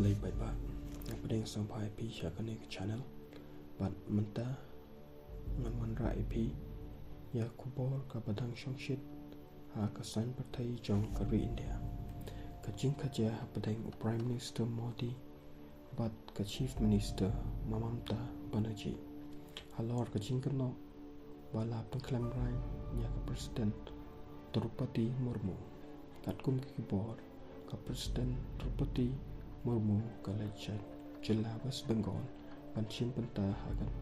lay by ba hapdeng sampai pi sha kane channel but menta ngan wan ra ip ya kubor ka badang shongshit ha ka saiñ pyrthei jong ka ri India ka jingïakajia hapdeng Prime Minister Modi but ka Chief Minister Mamata Banerjee halor ka kynnoh bala pynlehrai ya ka President Droupadi Murmu kat kum ki bor ka President Droupadi Murmu ka lechat jilla West Bengal panchim penta hagan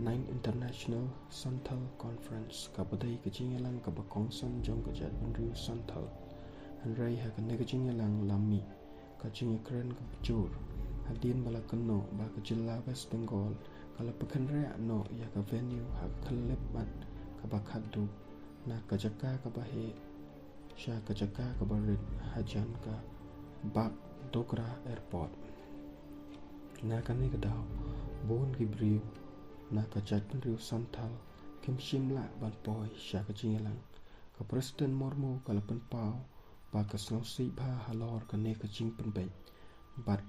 9 International Santhal Conference ka batai ka jingïalang ka bakongsan jong ka jat benriu Santhal hanrai hagan ne ka jingïalang lami ka jingïakren ka bujur hadien bala kynnoh ba ka jilla West Bengal kala pekhenre no ya ka venue ha khalep mat ka bakhadu na ka jaka ka bahe shah ka jaka ka barit hajan ka bak dokra airport na ka ne ka daw bon gibriu na ka jat benriu Santhal kim shimla ban poi shah ka jingïalang ka President Murmu kala pen pau ba ka slosi ba halor ka ne ka jing pen bai bat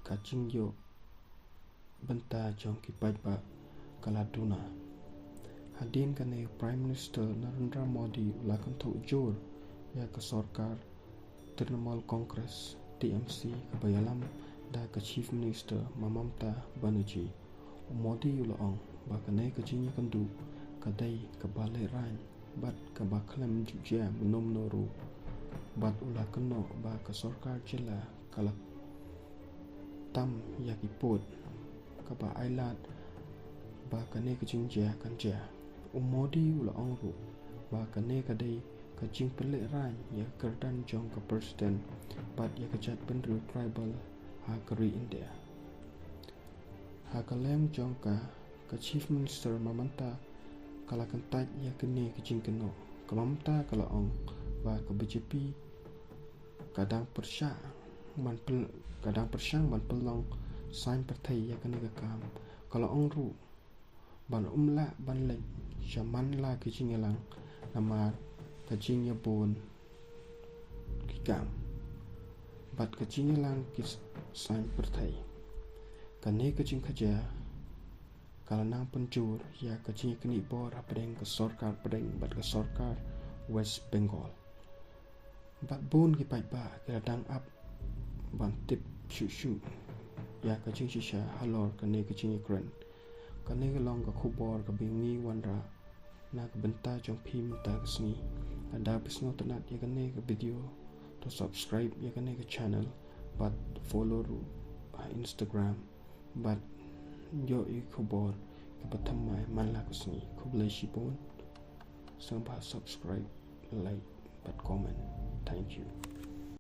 ka jingyo benta jong ki pai ba kala duna hadien ka ne Prime Minister Narendra Modi la kynthoh jor ya ka sorkar Santhal Conference TMC ka bayalam da ka Chief Minister Mamata Banerjee Modi ulaong ba ka ne ka jingïakandu ka dai ka pynlehraiñ bat ka baklam jingjia menom noru bat ula kynnoh ba ka sorkar jilla kala tam yaki pot kaba ailat ba ka ne ka jingïakajia Modi ula ongru ba ka ne ka dei ka jing pynlehraiñ ya kerdan jong ka President bat ya ka jat benriu tribal ha kari India ha ka lem jong ka Chief Minister Mamata kala kantaj ya ka ne ka kynnoh ka Mamata kala ong ba ka BJP kadang persang man pynlong saiñ pyrthei ya ka ne ka kam kala ong ru ban umla ban lek shaman la ki jingïalang namar ka jingjia bon ki kam bat ka jingïalang ki saiñ pyrthei ka ne ka jingïakajia kala nang penjur ya ka jingïakani bor hapdeng ka sorkar pedeng bat ka sorkar West Bengal bat bon ki pai ba ka dang up ban tip shu ya ka jingjia halor ka ne ka jingïakren ka ne ka long ka khubor ka bingi wanra na ka benta jong phim ta ka sngi ada bisno tanat ya ka ne ka video to subscribe ya ka ne ka channel but follow ru Instagram but yo I khubor ka pathamai manla ka sngi khublai shipon samba subscribe like but comment thank you.